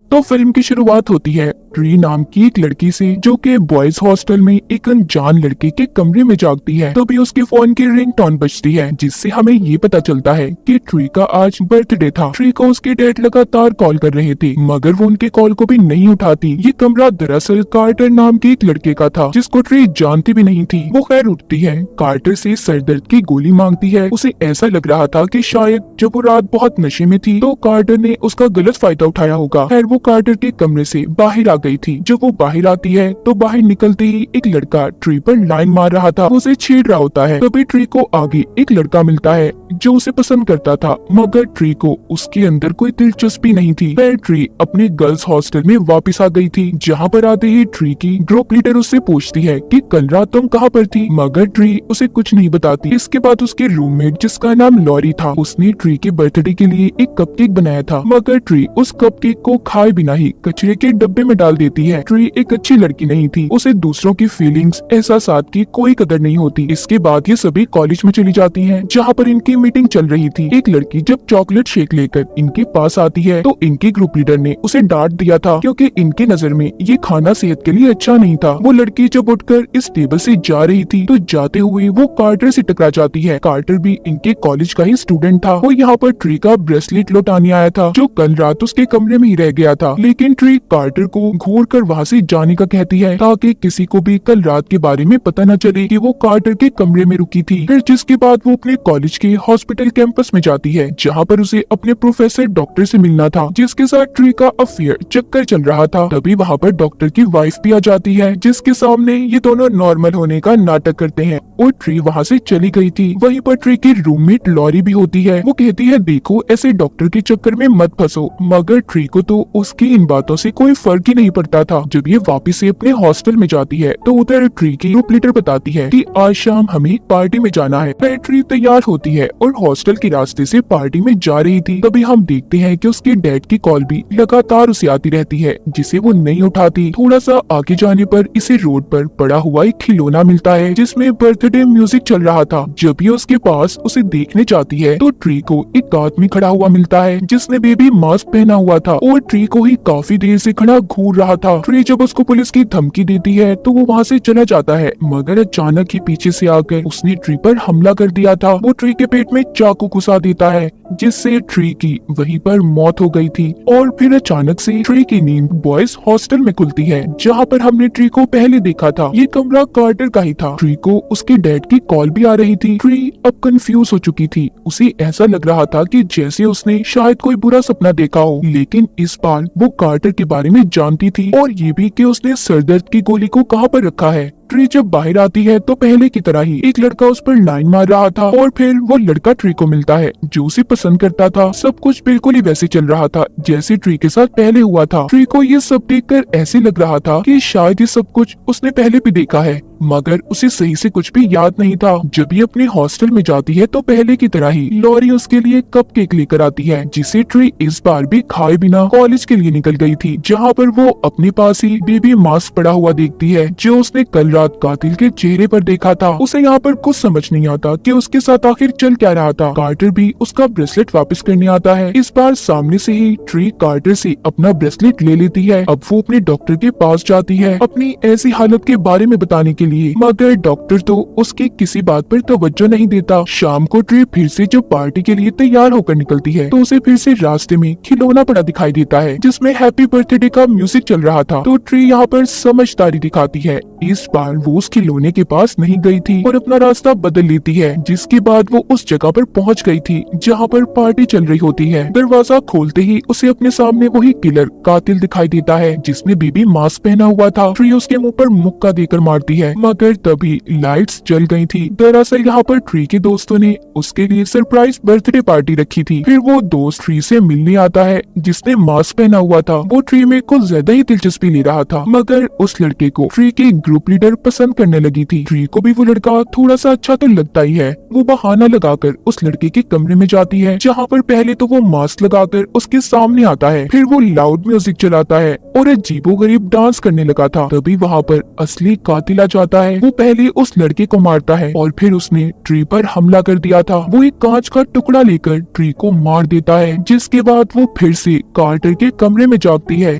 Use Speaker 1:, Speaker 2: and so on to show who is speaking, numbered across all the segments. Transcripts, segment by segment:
Speaker 1: तो फिल्म की शुरुआत होती है ट्री नाम की एक लड़की से, जो कि बॉयज हॉस्टल में एक अनजान लड़के के कमरे में जागती है। तभी उसके फोन की रिंगटोन बजती है, जिससे हमें ये पता चलता है कि ट्री का आज बर्थडे था। ट्री को उसके डैड लगातार कॉल कर रहे थे, मगर वो उनके कॉल को भी नहीं उठाती। ये कमरा दरअसल कार्टर नाम के एक लड़के का था, जिसको ट्री जानती भी नहीं थी। वो खैर उठती है, कार्टर से सरदर्द की गोली मांगती है। उसे ऐसा लग रहा था कि शायद जब वो रात बहुत नशे में थी तो कार्टर ने उसका गलत फायदा उठाया होगा। खैर वो कार्टर के कमरे से बाहर आ गई थी। जब वो बाहर आती है तो बाहर निकलते ही एक लड़का ट्री पर लाइन मार रहा था, वो उसे छेड़ रहा होता है। तभी ट्री को आगे एक लड़का मिलता है जो उसे पसंद करता था, मगर ट्री को उसके अंदर कोई दिलचस्पी नहीं थी। फिर ट्री अपने गर्ल्स हॉस्टल में वापस आ गई थी, जहाँ पर आते ही ट्री की ग्रुप लीडर उससे पूछती है कि कल रात तुम कहाँ पर थी, मगर ट्री उसे कुछ नहीं बताती। इसके बाद उसके रूममेट जिसका नाम लॉरी था, उसने ट्री के बर्थडे के लिए एक कपकेक बनाया था, मगर ट्री उस कपकेक को खाए बिना ही कचरे के डब्बे में डाल देती है। ट्री एक अच्छी लड़की नहीं थी, उसे दूसरों की फीलिंग्स एहसासात की कोई कदर नहीं होती। इसके बाद ये सभी कॉलेज में चली जाती हैं, जहाँ पर इनकी मीटिंग चल रही थी। एक लड़की जब चॉकलेट शेक लेकर इनके पास आती है तो इनके ग्रुप लीडर ने उसे डांट दिया था, क्योंकि इनके नजर में ये खाना सेहत के लिए अच्छा नहीं था। वो लड़की जब उठकर इस टेबल से जा रही थी तो जाते हुए वो कार्टर से टकरा जाती है। कार्टर भी इनके कॉलेज का ही स्टूडेंट था। वो यहाँ पर ट्री का ब्रेसलेट लौटाने आया था, जो कल रात उसके कमरे में ही रह गया था। लेकिन ट्री कार्टर को घूर कर वहाँ से जाने का कहती है, ताकि किसी को भी कल रात के बारे में पता न चले कि वो कार्टर के कमरे में रुकी थी। फिर जिसके बाद वो अपने कॉलेज के हॉस्पिटल कैंपस में जाती है, जहाँ पर उसे अपने प्रोफेसर डॉक्टर से मिलना था, जिसके साथ ट्री का अफेयर चक्कर चल रहा था। तभी वहाँ पर डॉक्टर की वाइफ भी आ जाती है, जिसके सामने ये दोनों नॉर्मल होने का नाटक करते हैं और ट्री वहाँ से चली गई थी। वहीं पर ट्री की रूममेट लॉरी भी होती है। वो कहती है, देखो ऐसे डॉक्टर के चक्कर में मत फंसो, मगर ट्री को तो उसकी इन बातों से कोई फर्क ही नहीं पड़ता था। जब ये वापस से अपने हॉस्टल में जाती है तो उधर ट्री की ग्रुप लीडर बताती है कि आज शाम हमें पार्टी में जाना है। फिर ट्री तैयार होती है और हॉस्टल के रास्ते से पार्टी में जा रही थी। तभी हम देखते हैं कि उसके डैड की कॉल भी लगातार उसे आती रहती है, जिसे वो नहीं उठाती। थोड़ा सा आगे जाने पर इसे रोड पर पड़ा हुआ एक खिलौना मिलता है, जिसमें बर्थडे म्यूजिक चल रहा था। जब ये उसके पास उसे देखने जाती है तो ट्री को एक आदमी खड़ा हुआ मिलता है, जिसने बेबी मास्क पहना हुआ था और ट्री को ही काफी देर से खड़ा घूर रहा था। ट्री जब उसको पुलिस की धमकी देती है तो वो वहाँ से चला जाता है, मगर अचानक ही पीछे से आकर उसने ट्री पर हमला कर दिया था। वो ट्री के पेट में चाकू घुसा देता है, जिससे ट्री की वहीं पर मौत हो गई थी। और फिर अचानक से ट्री की नींद बॉयज हॉस्टल में खुलती है, जहाँ पर हमने ट्री को पहले देखा था। ये कमरा कार्टर का ही था। ट्री को उसके डैड की कॉल भी आ रही थी। ट्री अब कंफ्यूज हो चुकी थी। उसे ऐसा लग रहा था कि जैसे उसने शायद कोई बुरा सपना देखा हो, लेकिन इस बार वो कार्टर के बारे में जानती थी, और ये भी कि उसने सरदर्द की गोली को कहाँ पर रखा है। ट्री जब बाहर आती है तो पहले की तरह ही एक लड़का उस पर लाइन मार रहा था, और फिर वो लड़का ट्री को मिलता है जो उसे पसंद करता था। सब कुछ बिल्कुल ही वैसे चल रहा था जैसे ट्री के साथ पहले हुआ था। ट्री को ये सब देखकर ऐसे लग रहा था कि शायद ये सब कुछ उसने पहले भी देखा है, मगर उसे सही से कुछ भी याद नहीं था। जब ये अपने हॉस्टल में जाती है तो पहले की तरह ही लॉरी उसके लिए कपकेक लेकर आती है, जिसे ट्री इस बार भी खाए बिना कॉलेज के लिए निकल गई थी, जहाँ पर वो अपने पास ही बेबी मास्क पड़ा हुआ देखती है, जो उसने कल रात कातिल के चेहरे पर देखा था। उसे यहाँ पर कुछ समझ नहीं आता कि उसके साथ आखिर चल क्या रहा था। कार्टर भी उसका ब्रेसलेट वापस करने आता है। इस बार सामने से ही ट्री कार्टर से अपना ब्रेसलेट ले लेती है। अब वो अपने डॉक्टर के पास जाती है अपनी ऐसी हालत के बारे में बताने के लिए, मगर डॉक्टर तो उसकी किसी बात पर तवज्जो नहीं देता। शाम को ट्री फिर से जब पार्टी के लिए तैयार होकर निकलती है तो उसे फिर से रास्ते में खिलौना पड़ा दिखाई देता है, जिसमें हैप्पी बर्थडे का म्यूजिक चल रहा था। तो ट्री यहाँ पर समझदारी दिखाती है। इस बार वो उस खिलौने के पास नहीं गई थी और अपना रास्ता बदल लेती है, जिसके बाद वो उस जगह पर पहुंच गई थी जहां पर पार्टी चल रही होती है। दरवाजा खोलते ही उसे अपने सामने वही किलर कातिल दिखाई देता है, जिसने बेबी मास्क पहना हुआ था। ट्री उसके मुंह पर मुक्का देकर मारती है, मगर तभी लाइट्स जल गई थी। दरअसल यहाँ पर ट्री के दोस्तों ने उसके लिए सरप्राइज बर्थडे पार्टी रखी थी। फिर वो दोस्त ट्री से मिलने आता है जिसने मास्क पहना हुआ था। वो ट्री में कुछ ज्यादा ही दिलचस्पी ले रहा था, मगर उस लड़के को ट्री के ग्रुप लीडर पसंद करने लगी थी। ट्री को भी वो लड़का थोड़ा सा अच्छा तो लगता ही है। वो बहाना लगाकर उस लड़के के कमरे में जाती है, जहाँ पर पहले तो वो मास्क लगाकर उसके सामने आता है, फिर वो लाउड म्यूजिक चलाता है और अजीबोगरीब डांस करने लगा था। तभी वहाँ पर असली कातिल आ जाता है। वो पहले उस लड़के को मारता है और फिर उसने ट्री पर हमला कर दिया था। वो एक कांच का टुकड़ा लेकर ट्री को मार देता है, जिसके बाद वो फिर से कार्टर के कमरे में जागती है।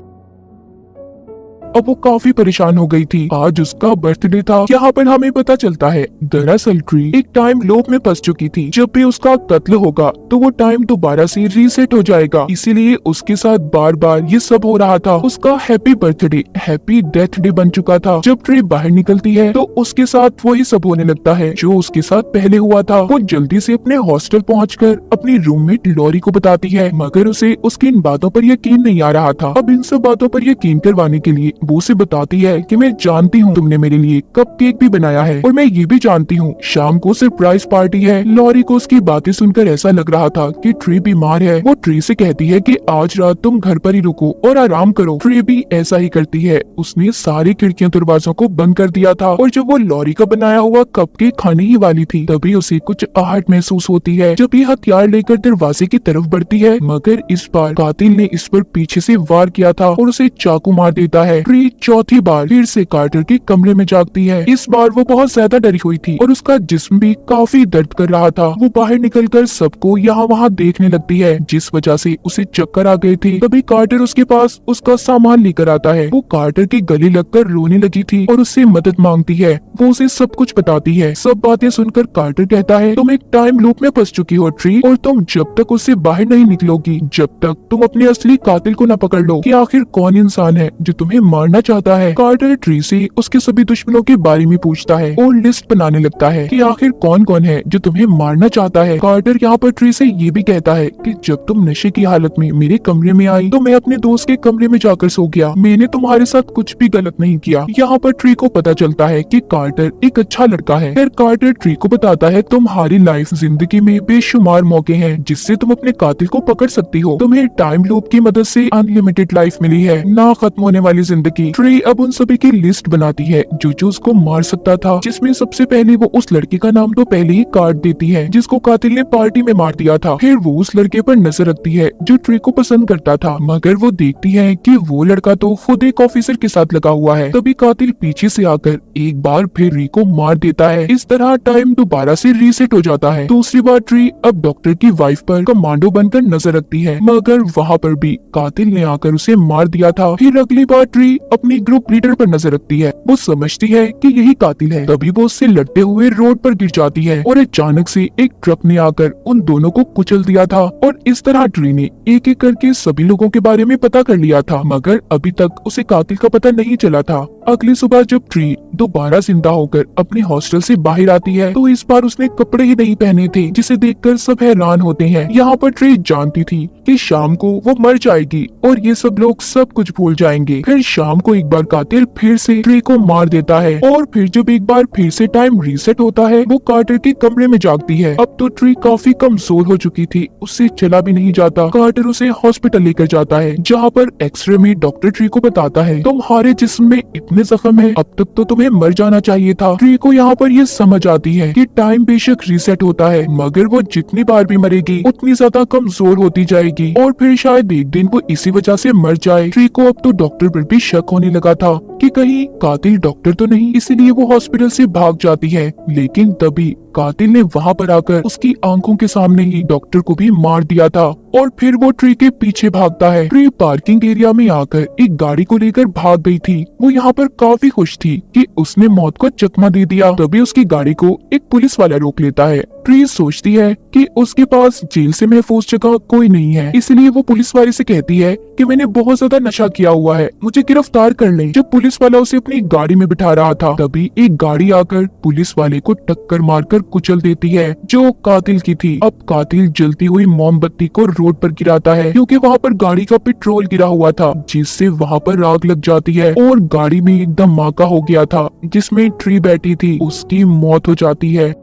Speaker 1: अब वो काफी परेशान हो गई थी। आज उसका बर्थडे था। यहाँ पर हमें पता चलता है दरअसल ट्री एक टाइम लूप में फंस चुकी थी। जब भी उसका कत्ल होगा तो वो टाइम दोबारा से रीसेट हो जाएगा, इसीलिए उसके साथ बार बार ये सब हो रहा था। उसका happy birthday happy death day बन चुका था। जब ट्री बाहर निकलती है तो उसके साथ वही सब होने लगता है जो उसके साथ पहले हुआ था। वो जल्दी से अपने हॉस्टल पहुंचकर अपनी रूममेट लॉरी को बताती है, मगर उसे उसकी इन बातों पर यकीन नहीं आ रहा था। अब इन सब बातों पर यकीन करवाने के लिए वो उसे बताती है कि मैं जानती हूँ तुमने मेरे लिए कपकेक भी बनाया है और मैं ये भी जानती हूँ शाम को सरप्राइज पार्टी है। लॉरी को उसकी बातें सुनकर ऐसा लग रहा था कि ट्री बीमार है। वो ट्री से कहती है कि आज रात तुम घर पर ही रुको और आराम करो। ट्री भी ऐसा ही करती है। उसने सारी खिड़कियां दरवाजों को बंद कर दिया था और जब वो लॉरी का बनाया हुआ कपकेक खाने ही वाली थी तभी उसे कुछ आहट महसूस होती है। जब ये हथियार लेकर दरवाजे की तरफ बढ़ती है, मगर इस बार कातिल ने इस पर पीछे से वार किया था और उसे चाकू मार देता है। ट्री चौथी बार फिर से कार्टर के कमरे में जागती है। इस बार वो बहुत ज्यादा डरी हुई थी और उसका जिस्म भी काफी दर्द कर रहा था। वो बाहर निकलकर सबको यहाँ वहाँ देखने लगती है, जिस वजह से उसे चक्कर आ गए थे। तभी कार्टर उसके पास उसका सामान लेकर आता है। वो कार्टर के गले लगकर रोने लगी थी और उससे मदद मांगती है। वो उसे सब कुछ बताती है। सब बातें सुनकर कार्टर कहता है, तुम एक टाइम लूप में फंस चुकी हो ट्री, और तुम जब तक उससे बाहर नहीं निकलोगी, जब तक तुम अपने असली कातिल को न पकड़ लो कि आखिर कौन इंसान है जो तुम्हें मारना चाहता है। कार्टर ट्री से उसके सभी दुश्मनों के बारे में पूछता है और लिस्ट बनाने लगता है कि आखिर कौन कौन है जो तुम्हें मारना चाहता है। कार्टर यहाँ पर ट्री से ये भी कहता है कि जब तुम नशे की हालत में मेरे कमरे में आई तो मैं अपने दोस्त के कमरे में जाकर सो गया। मैंने तुम्हारे साथ कुछ भी गलत नहीं किया। यहाँ पर ट्री को पता चलता है कि कार्टर एक अच्छा लड़का है। फिर कार्टर ट्री को बताता है, तुम्हारी लाइफ जिंदगी में बेशुमार मौके हैं जिससे तुम अपने कातिल को पकड़ सकती हो। तुम्हें टाइम लूप की मदद से अनलिमिटेड लाइफ मिली है, ना खत्म होने वाली जिंदगी। ट्री अब उन सभी की लिस्ट बनाती है जो उसको मार सकता था, जिसमें सबसे पहले वो उस लड़के का नाम तो पहले ही काट देती है जिसको कातिल ने पार्टी में मार दिया था। फिर वो उस लड़के पर नजर रखती है जो ट्री को पसंद करता था, मगर वो देखती है कि वो लड़का तो खुद एक ऑफिसर के साथ लगा हुआ है। तभी कातिल पीछे से आकर एक बार फिर ट्री को मार देता है। इस तरह टाइम दोबारा से रीसेट हो जाता है। दूसरी बार ट्री अब डॉक्टर की वाइफ पर कमांडो बनकर नजर रखती है, मगर वहाँ पर भी कातिल ने आकर उसे मार दिया था। फिर अगली बार ट्री अपनी ग्रुप लीडर पर नजर रखती है। वो समझती है कि यही कातिल है। तभी वो उससे लड़ते हुए रोड पर गिर जाती है और अचानक से एक ट्रक ने आकर उन दोनों को कुचल दिया था। और इस तरह ट्री ने एक एक करके सभी लोगों के बारे में पता कर लिया था, मगर अभी तक उसे कातिल का पता नहीं चला था। अगली सुबह जब ट्री दोबारा जिंदा होकर अपने हॉस्टल से बाहर आती है तो इस बार उसने कपड़े ही नहीं पहने थे, जिसे देखकर सब हैरान होते हैं। यहाँ पर ट्री जानती थी कि शाम को वो मर जाएगी और ये सब लोग सब कुछ भूल जाएंगे। फिर शाम को एक बार कातिल फिर से ट्री को मार देता है और फिर जब एक बार फिर से टाइम रीसेट होता है वो कार्टर के कमरे में जागती है। अब तो ट्री काफी कमजोर हो चुकी थी, उससे चला भी नहीं जाता। कार्टर उसे हॉस्पिटल लेकर जाता है, जहाँ पर एक्सरे में डॉक्टर ट्री को बताता है, तुम्हारे जिस्म में इतने जख्म है, अब तक तो तुम्हें मर जाना चाहिए था। ट्री को यहाँ पर ये समझ आती है कि टाइम बेशक रीसेट होता है, मगर वो जितनी बार भी मरेगी उतनी ज्यादा कमजोर होती जाएगी और फिर शायद एक दिन वो इसी वजह से मर जाए। ट्री को अब तो डॉक्टर पर भी शक होने लगा था कि कहीं कातिल डॉक्टर तो नहीं, इसलिए वो हॉस्पिटल से भाग जाती है। लेकिन तभी कातिल ने वहाँ पर आकर उसकी आंखों के सामने ही डॉक्टर को भी मार दिया था और फिर वो ट्री के पीछे भागता है। ट्री पार्किंग एरिया में आकर एक गाड़ी को लेकर भाग गई थी। वो यहाँ पर काफी खुश थी कि उसने मौत को चकमा दे दिया। तभी उसकी गाड़ी को एक पुलिस वाला रोक लेता है। ट्री सोचती है कि उसके पास जेल से महफूज जगह कोई नहीं है, इसलिए वो पुलिस वाले से कहती है कि मैंने बहुत ज्यादा नशा किया हुआ है, मुझे गिरफ्तार कर लें। जब पुलिस वाला उसे अपनी गाड़ी में बिठा रहा था तभी एक गाड़ी आकर पुलिस वाले को टक्कर मारकर कुचल देती है, जो कातिल की थी। अब कातिल जलती हुई मोमबत्ती को रोड पर गिराता है क्योंकि वहाँ पर गाड़ी का पेट्रोल गिरा हुआ था, जिससे वहाँ पर आग लग जाती है और गाड़ी में एक धमाका हो गया था जिसमें ट्री बैठी थी, उसकी मौत हो जाती है।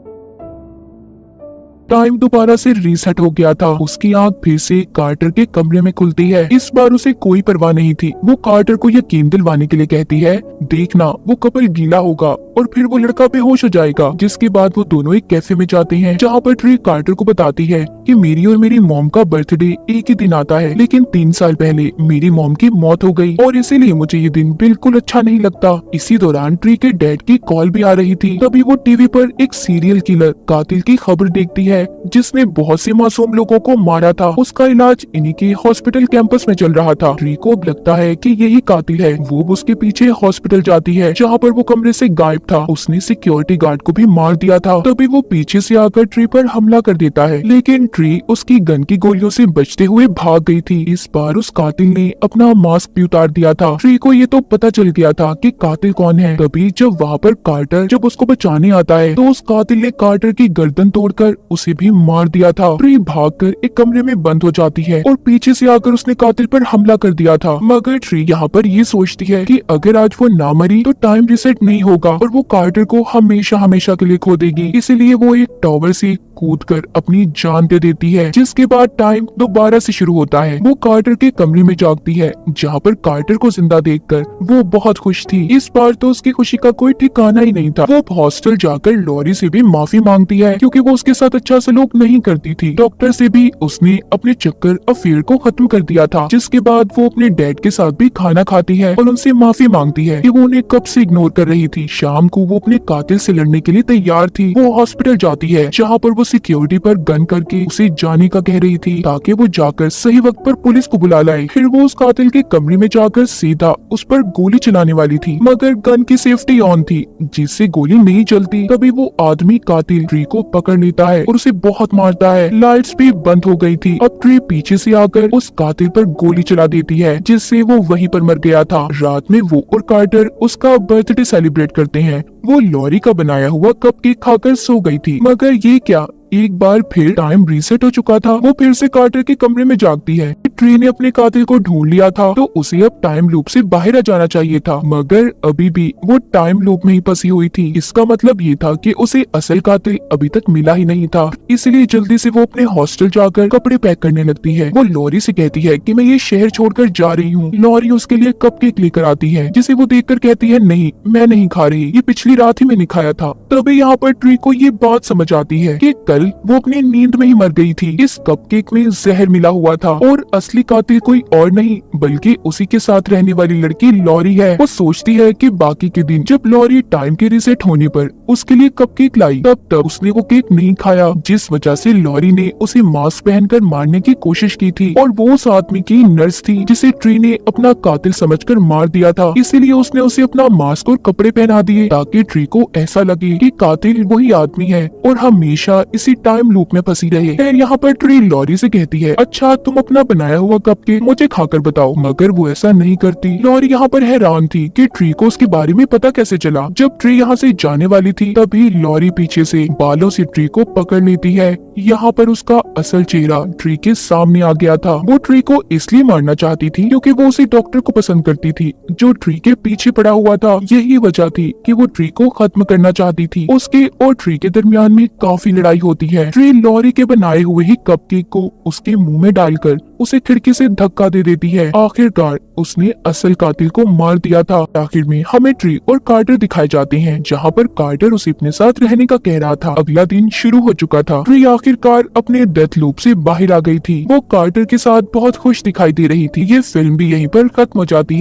Speaker 1: टाइम दोबारा से रीसेट हो गया था। उसकी आंख फिर से कार्टर के कमरे में खुलती है। इस बार उसे कोई परवाह नहीं थी। वो कार्टर को यकीन दिलवाने के लिए कहती है, देखना वो कपल गीला होगा और फिर वो लड़का बेहोश हो जाएगा। जिसके बाद वो दोनों एक कैफे में जाते हैं, जहाँ पर ट्री कार्टर को बताती है कि मेरी और मेरी मॉम का बर्थडे एक ही दिन आता है, लेकिन 3 साल पहले मेरी मॉम की मौत हो गई और इसीलिए मुझे ये दिन बिल्कुल अच्छा नहीं लगता। इसी दौरान ट्री के डैड की कॉल भी आ रही थी। तभी वो टीवी पर एक सीरियल किलर कातिल की खबर देखती है, जिसने बहुत से मासूम लोगों को मारा था। उसका इलाज इन्हीं के हॉस्पिटल कैंपस में चल रहा था। ट्री को अब लगता है कि यही कातिल है। वो उसके पीछे हॉस्पिटल जाती है, जहाँ पर वो कमरे से गायब था। उसने सिक्योरिटी गार्ड को भी मार दिया था। तभी वो पीछे से आकर ट्री पर हमला कर देता है, लेकिन ट्री उसकी गन की गोलियों से बचते हुए भाग गई थी। इस बार उस कातिल ने अपना मास्क भी उतार दिया था। ट्री को ये तो पता चल गया था कि कातिल कौन है। तभी जब वहाँ पर कार्टर जब उसको बचाने आता है, तो उस कातिल ने कार्टर की गर्दन तोड़कर उसे भी मार दिया था। ट्री भागकर एक कमरे में बंद हो जाती है और पीछे से आकर उसने कातिल पर हमला कर दिया था। मगर ट्री यहाँ पर ये सोचती है कि अगर आज वो ना मरी तो टाइम रिसेट नहीं होगा और वो कार्टर को हमेशा हमेशा के लिए खो देगी। इसीलिए वो एक टावर से कूदकर अपनी जान दे देती है, जिसके बाद टाइम दोबारा से शुरू होता है। वो कार्टर के कमरे में जागती है, जहाँ पर कार्टर को जिंदा देखकर वो बहुत खुश थी। इस बार तो उसकी खुशी का कोई ठिकाना ही नहीं था। वो हॉस्टल जाकर लॉरी से भी माफी मांगती है, क्योंकि वो उसके साथ अच्छा सलूक नहीं करती थी। डॉक्टर से भी उसने अपने चक्कर अफेयर को खत्म कर दिया था। जिसके बाद वो अपने डैड के साथ भी खाना खाती है और उनसे माफी मांगती है कि वो उन्हें कब से इग्नोर कर रही थी। शाम को वो अपने कातिल से लड़ने के लिए तैयार थी। वो हॉस्पिटल जाती है, जहाँ पर वो सिक्योरिटी पर गन करके उसे जाने का कह रही थी, ताकि वो जाकर सही वक्त पर पुलिस को बुला लाए। फिर वो उस कातिल के कमरे में जाकर सीधा उस पर गोली चलाने वाली थी, मगर गन की सेफ्टी ऑन थी, जिससे गोली नहीं चलती। तभी वो आदमी कातिल ट्री को पकड़ लेता है और उसे बहुत मारता है। लाइट्स भी बंद हो गई थी। अब ट्री पीछे से आकर उस कातिल पर गोली चला देती है, जिससे वो वहीं पर मर गया था। रात में वो और कार्टर उसका बर्थडे सेलिब्रेट करते हैं। वो लॉरी का बनाया हुआ कपकेक खाकर सो गई थी। मगर ये क्या, एक बार फिर टाइम रीसेट हो चुका था। वो फिर से कार्टर के कमरे में जागती है। ट्री ने अपने कातिल को ढूंढ लिया था, तो उसे अब टाइम लूप से बाहर आ जाना चाहिए था, मगर अभी भी वो टाइम लूप में ही फंसी हुई थी। इसका मतलब ये था कि उसे असल कातिल अभी तक मिला ही नहीं था। इसलिए जल्दी से वो अपने हॉस्टल जाकर कपड़े पैक करने लगती है। वो लॉरी से कहती है कि मैं ये शहर छोड़कर जा रही हूँ। लॉरी उसके लिए कपकेक लेकर आती है, जिसे वो देखकर कहती है, नहीं मैं नहीं खा रही, ये पिछली रात ही मैंने खाया था। तभी यहाँ पर ट्री को ये बात समझ आती है कि कल वो अपनी नींद में ही मर गई थी। इस कपकेक में जहर मिला हुआ था और असली कातिल कोई और नहीं बल्कि उसी के साथ रहने वाली लड़की लॉरी है। वो सोचती है कि बाकी के दिन जब लॉरी टाइम के रिसेट होने पर उसके लिए कपकेक लाई, तब उसने वो केक नहीं खाया, जिस वजह से लॉरी ने उसे मास्क पहनकर मारने की कोशिश की थी। और वो उस आदमी की नर्स थी, जिसे ट्री ने अपना कातिल समझकर मार दिया था। इसीलिए उसने उसे अपना मास्क और कपड़े पहना दिए, ताकि ट्री को ऐसा लगे कि कातिल वही आदमी है और हमेशा इसी टाइम लूप में फंसी रहे। फिर यहाँ पर ट्री लॉरी से कहती है, अच्छा तुम अपना बनाया हुआ कपकेक मुझे खाकर बताओ, मगर वो ऐसा नहीं करती। लॉरी यहाँ पर हैरान थी कि ट्री को उसके बारे में पता कैसे चला। जब ट्री यहाँ से जाने वाली थी, तभी लॉरी पीछे से बालों से ट्री को पकड़ लेती है। यहाँ पर उसका असल चेहरा ट्री के सामने आ गया था। वो ट्री को इसलिए मारना चाहती थी क्योंकि वो उसी डॉक्टर को पसंद करती थी, जो ट्री के पीछे पड़ा हुआ था। यही वजह थी कि वो ट्री को खत्म करना चाहती थी। उसके और ट्री के दरमियान में काफी लड़ाई होती है। ट्री लॉरी के बनाए हुए ही कपकेक को उसके मुंह में डालकर उसे खिड़की से धक्का दे देती है। आखिरकार उसने असल कातिल को मार दिया था। आखिर में हमें ट्री और कार्टर दिखाए जाते हैं, जहाँ पर कार्टर उसे अपने साथ रहने का कह रहा था। अगला दिन शुरू हो चुका था। ट्री आखिरकार अपने डेथ लूप से बाहर आ गई थी। वो कार्टर के साथ बहुत खुश दिखाई दे रही थी। ये फिल्म भी यहीं पर खत्म हो जाती है।